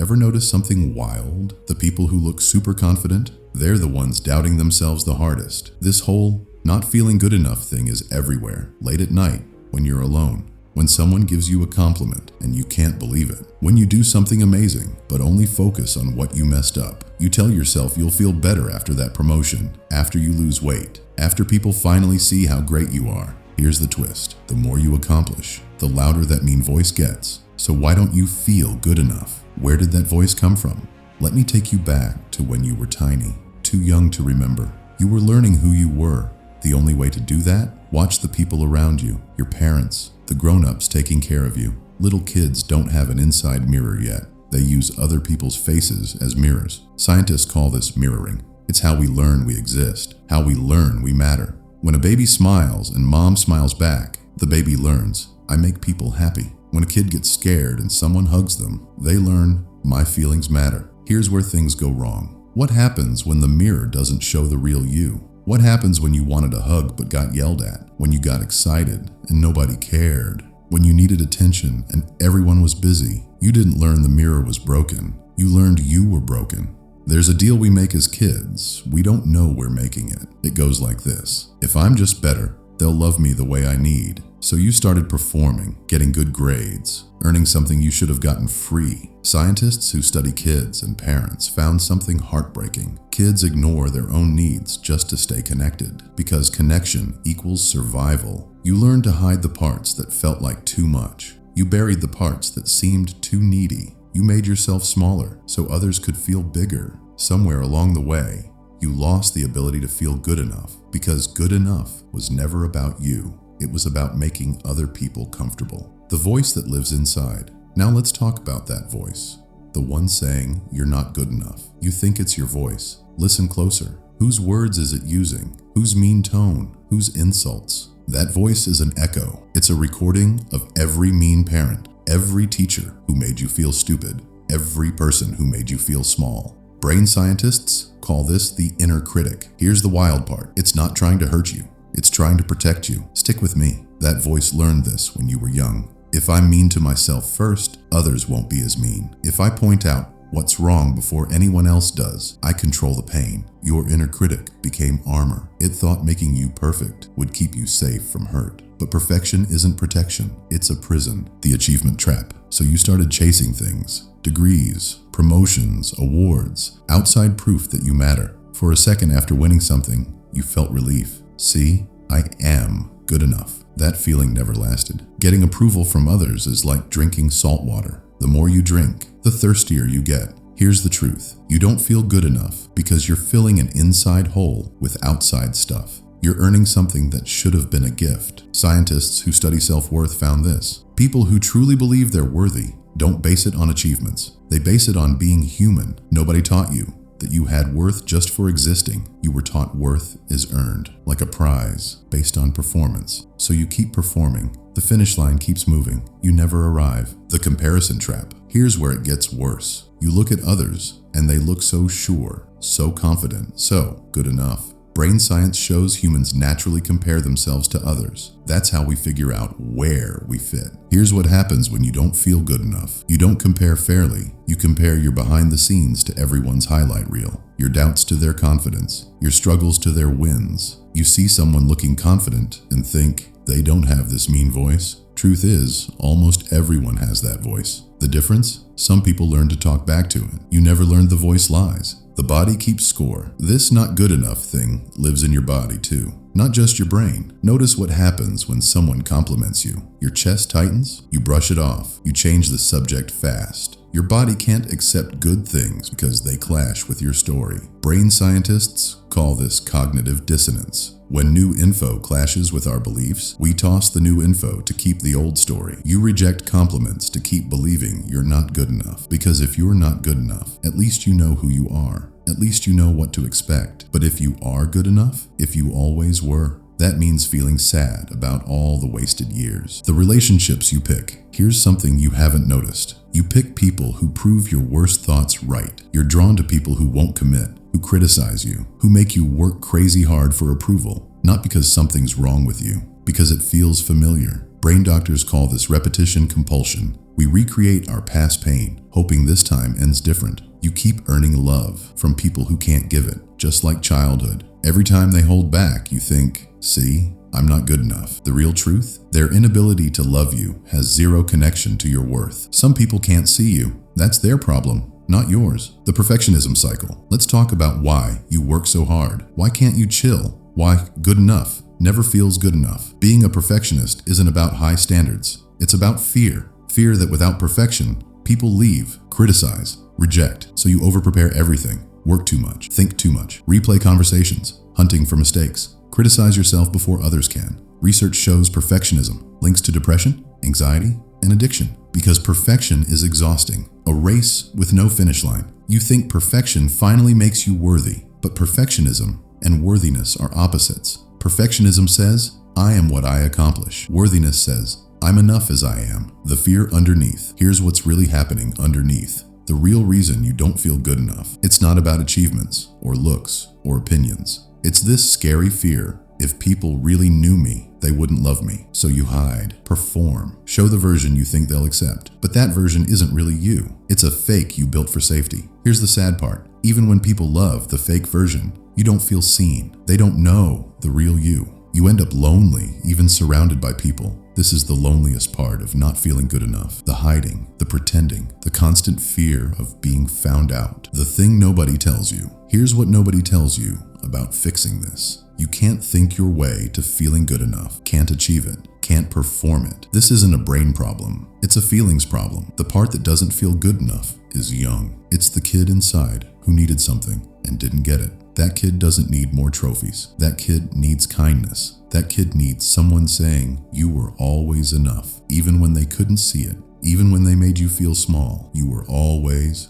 ever notice something wild? The people who look super confident, they're the ones doubting themselves the hardest. This whole not feeling good enough thing is everywhere. Late at night, when you're alone. When someone gives you a compliment and you can't believe it. When you do something amazing, but only focus on what you messed up. You tell yourself you'll feel better after that promotion, after you lose weight, after people finally see how great you are. Here's the twist. The more you accomplish, the louder that mean voice gets. So why don't you feel good enough? Where did that voice come from? Let me take you back to when you were tiny, too young to remember. You were learning who you were. The only way to do that? Watch the people around you, your parents, the grown-ups taking care of you. Little kids don't have an inside mirror yet. They use other people's faces as mirrors. Scientists call this mirroring. It's how we learn we exist, how we learn we matter. When a baby smiles and mom smiles back, the baby learns, I make people happy. When a kid gets scared and someone hugs them, they learn, my feelings matter. Here's where things go wrong. What happens when the mirror doesn't show the real you? What happens when you wanted a hug but got yelled at? When you got excited and nobody cared? When you needed attention and everyone was busy? You didn't learn the mirror was broken. You learned you were broken. There's a deal we make as kids. We don't know we're making it. It goes like this. If I'm just better, they'll love me the way I need. So you started performing, getting good grades, earning something you should have gotten free. Scientists who study kids and parents found something heartbreaking. Kids ignore their own needs just to stay connected, because connection equals survival. You learned to hide the parts that felt like too much. You buried the parts that seemed too needy. You made yourself smaller so others could feel bigger. Somewhere along the way, you lost the ability to feel good enough, because good enough was never about you. It was about making other people comfortable. The voice that lives inside. Now let's talk about that voice. The one saying, you're not good enough. You think it's your voice. Listen closer. Whose words is it using? Whose mean tone? Whose insults? That voice is an echo. It's a recording of every mean parent, every teacher who made you feel stupid, every person who made you feel small. Brain scientists call this the inner critic. Here's the wild part. It's not trying to hurt you. It's trying to protect you. Stick with me. That voice learned this when you were young. If I'm mean to myself first, others won't be as mean. If I point out what's wrong before anyone else does, I control the pain. Your inner critic became armor. It thought making you perfect would keep you safe from hurt. But perfection isn't protection. It's a prison, the achievement trap. So you started chasing things, degrees, promotions, awards, outside proof that you matter. For a second after winning something, you felt relief. See, I am good enough. That feeling never lasted. Getting approval from others is like drinking salt water. The more you drink, the thirstier you get. Here's the truth. You don't feel good enough because you're filling an inside hole with outside stuff. You're earning something that should have been a gift. Scientists who study self-worth found this. People who truly believe they're worthy don't base it on achievements. They base it on being human. Nobody taught you that you had worth just for existing. You were taught worth is earned, like a prize, based on performance. So you keep performing. The finish line keeps moving. You never arrive. The comparison trap. Here's where it gets worse. You look at others, and they look so sure, so confident, so good enough. Brain science shows humans naturally compare themselves to others. That's how we figure out where we fit. Here's what happens when you don't feel good enough. You don't compare fairly. You compare your behind the scenes to everyone's highlight reel, your doubts to their confidence, your struggles to their wins. You see someone looking confident and think, they don't have this mean voice. Truth is, almost everyone has that voice. The difference? Some people learn to talk back to it. You never learned the voice lies. The body keeps score. This not good enough thing lives in your body too, not just your brain. Notice what happens when someone compliments you. Your chest tightens, you brush it off, you change the subject fast. Your body can't accept good things because they clash with your story. Brain scientists call this cognitive dissonance. When new info clashes with our beliefs, we toss the new info to keep the old story. You reject compliments to keep believing you're not good enough. Because if you're not good enough, at least you know who you are. At least you know what to expect. But if you are good enough, if you always were, that means feeling sad about all the wasted years. The relationships you pick. Here's something you haven't noticed. You pick people who prove your worst thoughts right. You're drawn to people who won't commit, who criticize you, who make you work crazy hard for approval. Not because something's wrong with you, because it feels familiar. Brain doctors call this repetition compulsion. We recreate our past pain, hoping this time ends different. You keep earning love from people who can't give it, just like childhood. Every time they hold back, you think, see, I'm not good enough. The real truth? Their inability to love you has zero connection to your worth. Some people can't see you. That's their problem, not yours. The perfectionism cycle. Let's talk about why you work so hard. Why can't you chill? Why good enough never feels good enough? Being a perfectionist isn't about high standards. It's about fear. Fear that without perfection, people leave, criticize, reject. So you overprepare everything, work too much, think too much, replay conversations, hunting for mistakes, criticize yourself before others can. Research shows perfectionism links to depression, anxiety, and addiction because perfection is exhausting, a race with no finish line. You think perfection finally makes you worthy, but perfectionism and worthiness are opposites. Perfectionism says, I am what I accomplish. Worthiness says, I'm enough as I am. The fear underneath. Here's what's really happening underneath. The real reason you don't feel good enough. It's not about achievements or looks or opinions. It's this scary fear. If people really knew me, they wouldn't love me. So you hide, perform, show the version you think they'll accept. But that version isn't really you. It's a fake you built for safety. Here's the sad part. Even when people love the fake version, you don't feel seen. They don't know the real you. You end up lonely, even surrounded by people. This is the loneliest part of not feeling good enough. The hiding, the pretending, the constant fear of being found out. The thing nobody tells you. Here's what nobody tells you about fixing this. You can't think your way to feeling good enough, can't achieve it, can't perform it. This isn't a brain problem. It's a feelings problem. The part that doesn't feel good enough is young. It's the kid inside who needed something and didn't get it. That kid doesn't need more trophies. That kid needs kindness. That kid needs someone saying you were always enough, even when they couldn't see it. Even when they made you feel small, you were always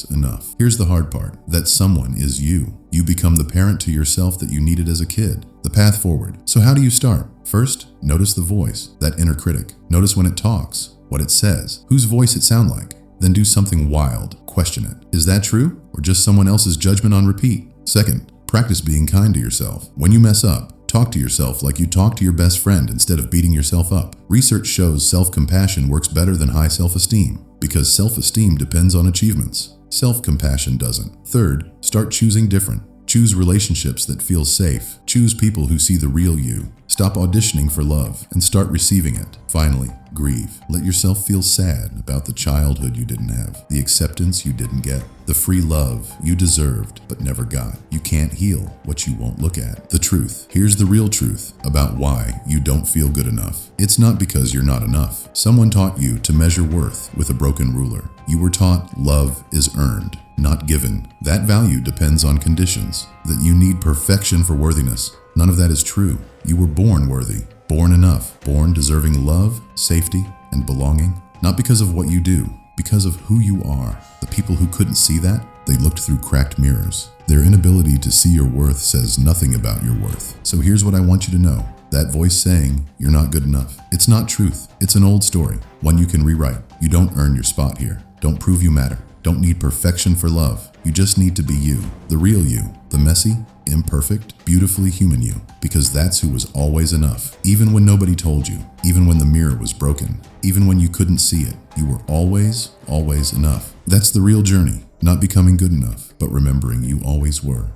enough. Here's the hard part, that someone is you. You become the parent to yourself that you needed as a kid. The path forward. So how do you start? First, notice the voice, that inner critic. Notice when it talks, what it says, whose voice it sounds like. Then do something wild, question it. Is that true? Or just someone else's judgment on repeat? Second, practice being kind to yourself. When you mess up, talk to yourself like you talk to your best friend instead of beating yourself up. Research shows self-compassion works better than high self-esteem because self-esteem depends on achievements. Self-compassion doesn't. Third, start choosing different. Choose relationships that feel safe. Choose people who see the real you. Stop auditioning for love and start receiving it. Finally, grieve. Let yourself feel sad about the childhood you didn't have, the acceptance you didn't get, the free love you deserved but never got. You can't heal what you won't look at. The truth. Here's the real truth about why you don't feel good enough. It's not because you're not enough. Someone taught you to measure worth with a broken ruler. You were taught love is earned, not given. That value depends on conditions, that you need perfection for worthiness. None of that is true. You were born worthy, born enough, born deserving love, safety, and belonging. Not because of what you do, because of who you are. The people who couldn't see that, they looked through cracked mirrors. Their inability to see your worth says nothing about your worth. So here's what I want you to know. That voice saying you're not good enough. It's not truth. It's an old story, one you can rewrite. You don't earn your spot here. Don't prove you matter. Don't need perfection for love. You just need to be you, the real you, the messy, imperfect, beautifully human you, because that's who was always enough. Even when nobody told you, even when the mirror was broken, even when you couldn't see it, you were always enough. That's the real journey, not becoming good enough, but remembering you always were.